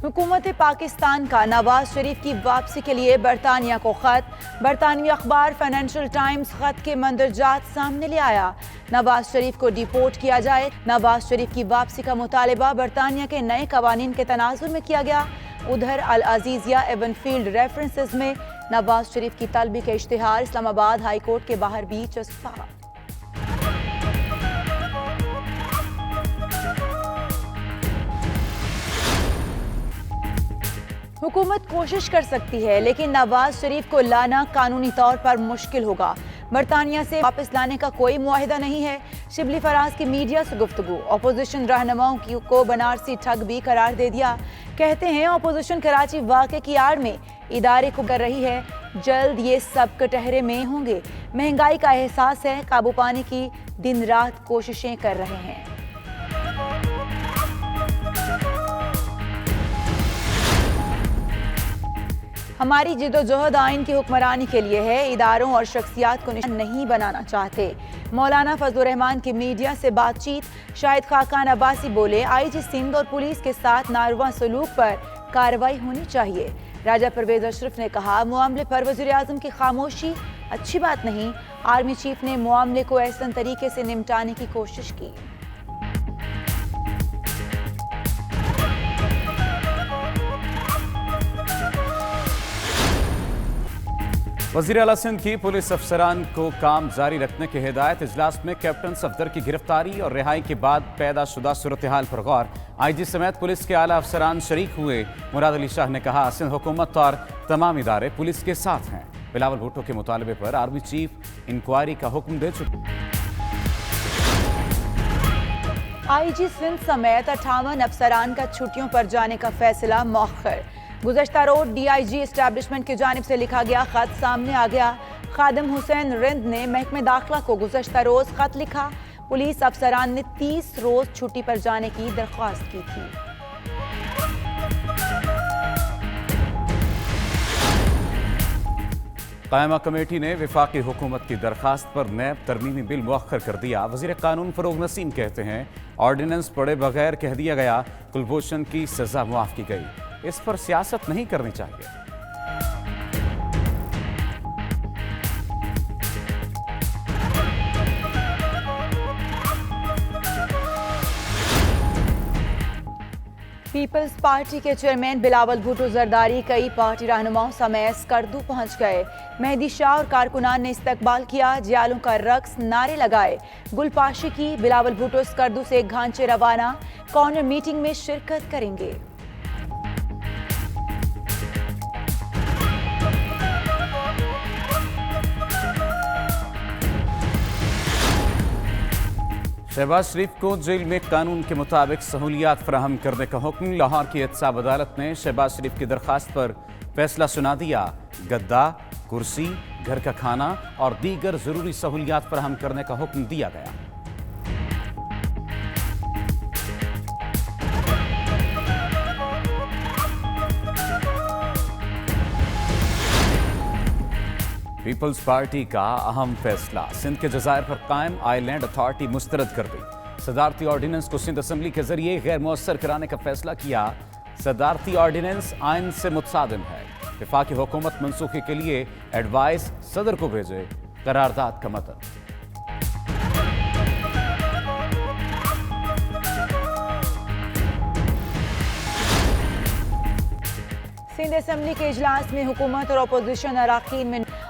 حکومت پاکستان کا نواز شریف کی واپسی کے لیے برطانیہ کو خط۔ برطانوی اخبار فائنینشل ٹائمز خط کے مندرجات سامنے لے آیا۔ نواز شریف کو ڈیپورٹ کیا جائے۔ نواز شریف کی واپسی کا مطالبہ برطانیہ کے نئے قوانین کے تناظر میں کیا گیا۔ ادھر العزیزیہ ایون فیلڈ ریفرنسز میں نواز شریف کی طلبی کے اشتہار اسلام آباد ہائی کورٹ کے باہر بھی چسپاں۔ حکومت کوشش کر سکتی ہے لیکن نواز شریف کو لانا قانونی طور پر مشکل ہوگا۔ برطانیہ سے واپس لانے کا کوئی معاہدہ نہیں ہے۔ شبلی فراز کی میڈیا سے گفتگو۔ اپوزیشن رہنماؤں کو بنارسی ٹھگ بھی قرار دے دیا۔ کہتے ہیں اپوزیشن کراچی واقعے کی آڑ میں ادارے کو کر رہی ہے، جلد یہ سب کٹہرے میں ہوں گے۔ مہنگائی کا احساس ہے، قابو پانے کی دن رات کوششیں کر رہے ہیں۔ ہماری جدوجہد آئین کی حکمرانی کے لیے ہے، اداروں اور شخصیات کو نشان نہیں بنانا چاہتے۔ مولانا فضل الرحمان کی میڈیا سے بات چیت۔ شاہد خاقان عباسی بولے، آئی جی سندھ اور پولیس کے ساتھ ناروا سلوک پر کارروائی ہونی چاہیے۔ راجہ پرویز اشرف نے کہا، معاملے پر وزیراعظم کی خاموشی اچھی بات نہیں۔ آرمی چیف نے معاملے کو احسن طریقے سے نمٹانے کی کوشش کی۔ وزیر اعلیٰ سندھ کی پولیس افسران کو کام جاری رکھنے کی ہدایت۔ اجلاس میں کیپٹن صفدر کی گرفتاری اور رہائی کے بعد پیدا شدہ صورتحال پر غور۔ آئی جی سمیت پولیس کے اعلیٰ افسران شریک ہوئے۔ مراد علی شاہ نے کہا، سندھ حکومت اور تمام ادارے پولیس کے ساتھ ہیں۔ بلاول بھٹو کے مطالبے پر آرمی چیف انکوائری کا حکم دے چکے۔ آئی جی سندھ سمیت 58 افسران کا چھٹیوں پر جانے کا فیصلہ مؤخر۔ گزشتہ روز ڈی آئی جی اسٹیبلشمنٹ کی جانب سے لکھا گیا خط سامنے آ گیا۔ خادم حسین رند نے محکمہ داخلہ کو گزشتہ روز خط لکھا۔ پولیس افسران نے 30 روز چھٹی پر جانے کی درخواست کی تھی۔ قائمہ کمیٹی نے وفاقی حکومت کی درخواست پر نیب ترمیمی بل مؤخر کر دیا۔ وزیر قانون فروغ نسیم کہتے ہیں، آرڈیننس پڑھے بغیر کہہ دیا گیا کلبھوشن کی سزا معاف کی گئی، اس پر سیاست نہیں کرنی چاہیے۔ پیپلز پارٹی کے چیئرمین بلاول بھٹو زرداری کئی پارٹی رہنماؤں سمیت اسکردو پہنچ گئے۔ مہدی شاہ اور کارکنان نے استقبال کیا، جیالوں کا رقص، نعرے لگائے، گل پاشی کی۔ بلاول بھٹو اسکردو سے گھانچے روانہ، کارنر میٹنگ میں شرکت کریں گے۔ شہباز شریف کو جیل میں قانون کے مطابق سہولیات فراہم کرنے کا حکم۔ لاہور کی احتساب عدالت نے شہباز شریف کی درخواست پر فیصلہ سنا دیا۔ گدا، کرسی، گھر کا کھانا اور دیگر ضروری سہولیات فراہم کرنے کا حکم دیا گیا۔ پیپلز پارٹی کا اہم فیصلہ، سندھ کے جزائر پر قائم آئی لینڈ اتھارٹی مسترد کر دی۔ صدارتی آرڈیننس کو سندھ اسمبلی کے ذریعے غیر مؤثر کرانے کا فیصلہ کیا۔ صدارتی آرڈیننس آئین سے متصادم ہے۔ وفاقی حکومت منسوخی کے لیے ایڈوائس صدر کو بھیجے، قرارداد کا متن۔ سندھ اسمبلی کے اجلاس میں حکومت اور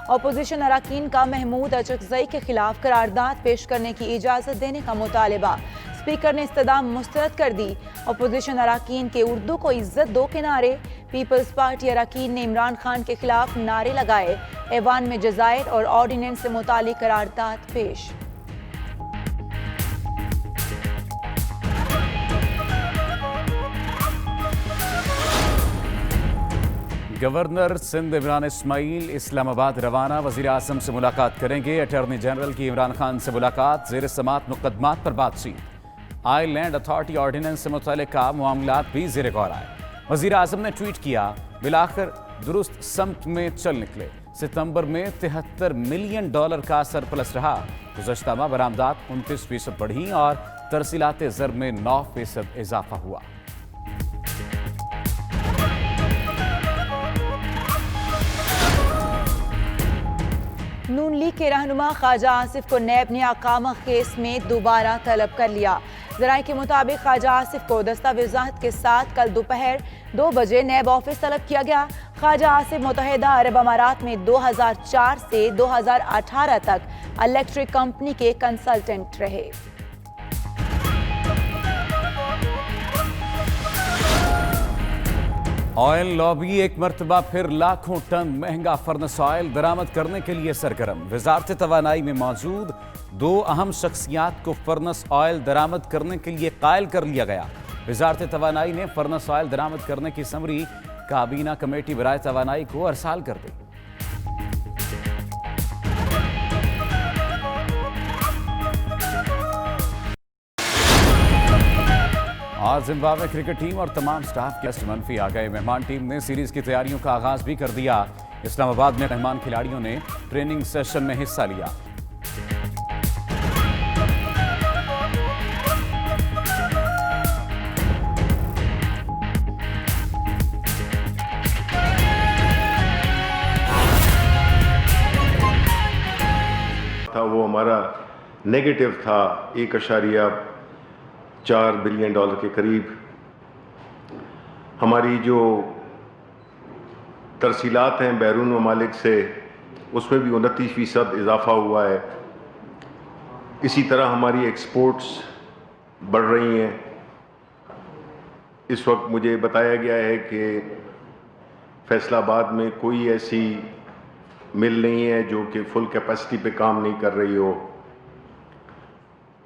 اپوزیشن اراکین کا محمود اچکزئی کے خلاف قرارداد پیش کرنے کی اجازت دینے کا مطالبہ۔ اسپیکر نے استدعا مسترد کر دی۔ اپوزیشن اراکین کے اردو کو عزت دو کے نعرے۔ پیپلز پارٹی اراکین نے عمران خان کے خلاف نعرے لگائے۔ ایوان میں جزائر اور آرڈیننس سے متعلق قرارداد پیش۔ گورنر سندھ عمران اسماعیل اسلام آباد روانہ، وزیر اعظم سے ملاقات کریں گے۔ اٹارنی جنرل کی عمران خان سے ملاقات، زیر سماعت مقدمات پر بات چیت۔ آئی لینڈ اتھارٹی آرڈیننس سے متعلقہ معاملات بھی زیر غور آئے۔ وزیر اعظم نے ٹویٹ کیا، بالآخر درست سمت میں چل نکلے۔ ستمبر میں $73 ملین کا سرپلس رہا۔ گزشتہ ماہ برآمدات 29% بڑھی اور ترسیلات زر میں 9% اضافہ ہوا۔ نون لیگ کے رہنما خواجہ آصف کو نیب نے اقامہ کیس میں دوبارہ طلب کر لیا۔ ذرائع کے مطابق خواجہ آصف کو دستاویزات کے ساتھ کل دوپہر 2 بجے نیب آفس طلب کیا گیا۔ خواجہ آصف متحدہ عرب امارات میں 2004 سے 2018 تک الیکٹرک کمپنی کے کنسلٹنٹ رہے۔ آئل لابی ایک مرتبہ پھر لاکھوں ٹن مہنگا فرنس آئل درآمد کرنے کے لیے سرگرم۔ وزارت توانائی میں موجود 2 اہم شخصیات کو فرنس آئل درآمد کرنے کے لیے قائل کر لیا گیا۔ وزارت توانائی نے فرنس آئل درآمد کرنے کی سمری کابینہ کمیٹی برائے توانائی کو ارسال کر دی۔ آج زمبابوے کرکٹ ٹیم اور تمام سٹاف کے منفی آ گئے۔ مہمان ٹیم نے سیریز کی تیاریوں کا آغاز بھی کر دیا۔ اسلام آباد میں مہمان کھلاڑیوں نے ٹریننگ سیشن میں حصہ لیا۔ وہ ہمارا نیگیٹو تھا $1.4 بلین کے قریب۔ ہماری جو ترسیلات ہیں بیرون ممالک سے اس میں بھی 29% اضافہ ہوا ہے۔ اسی طرح ہماری ایکسپورٹس بڑھ رہی ہیں۔ اس وقت مجھے بتایا گیا ہے کہ فیصل آباد میں کوئی ایسی مل نہیں ہے جو کہ فل کیپیسٹی پہ کام نہیں کر رہی ہو۔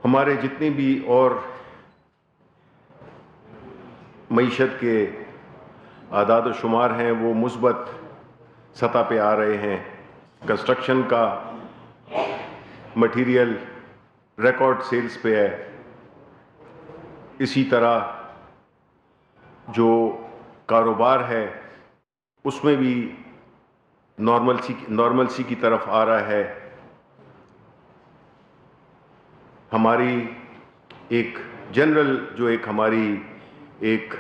ہمارے جتنی بھی اور معیشت کے اعداد و شمار ہیں وہ مثبت سطح پہ آ رہے ہیں۔ کنسٹرکشن کا مٹیریل ریکارڈ سیلز پہ ہے۔ اسی طرح جو کاروبار ہے اس میں بھی نارملسی کی طرف آ رہا ہے۔ ہماری ایک جنرل جو ہماری ایک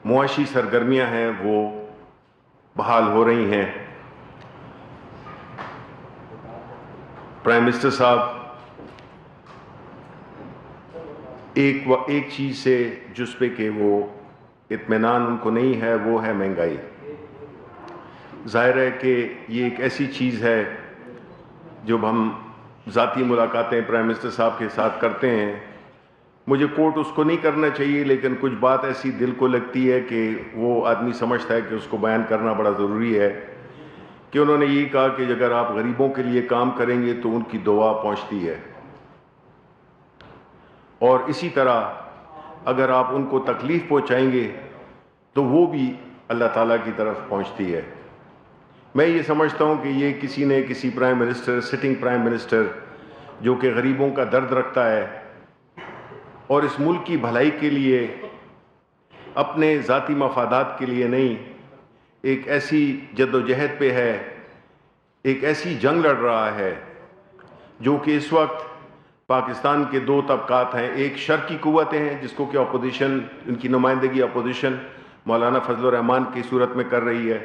معاشی سرگرمیاں ہیں وہ بحال ہو رہی ہیں۔ پرائم منسٹر صاحب ایک چیز سے جس پہ کہ وہ اطمینان ان کو نہیں ہے وہ ہے مہنگائی۔ ظاہر ہے کہ یہ ایک ایسی چیز ہے جب ہم ذاتی ملاقاتیں پرائم منسٹر صاحب کے ساتھ کرتے ہیں، مجھے کوٹ اس کو نہیں کرنا چاہیے لیکن کچھ بات ایسی دل کو لگتی ہے کہ وہ آدمی سمجھتا ہے کہ اس کو بیان کرنا بڑا ضروری ہے کہ انہوں نے یہ کہا کہ اگر آپ غریبوں کے لیے کام کریں گے تو ان کی دعا پہنچتی ہے، اور اسی طرح اگر آپ ان کو تکلیف پہنچائیں گے تو وہ بھی اللہ تعالیٰ کی طرف پہنچتی ہے۔ میں یہ سمجھتا ہوں کہ یہ کسی prime minister, sitting prime minister جو کہ غریبوں کا درد رکھتا ہے اور اس ملک کی بھلائی کے لیے اپنے ذاتی مفادات کے لیے نہیں، ایک ایسی جد و جہد پہ ہے، ایک ایسی جنگ لڑ رہا ہے جو کہ اس وقت پاکستان کے 2 طبقات ہیں۔ ایک شرقی قوتیں ہیں جس کو کہ اپوزیشن، ان کی نمائندگی اپوزیشن مولانا فضل الرحمان کی صورت میں کر رہی ہے،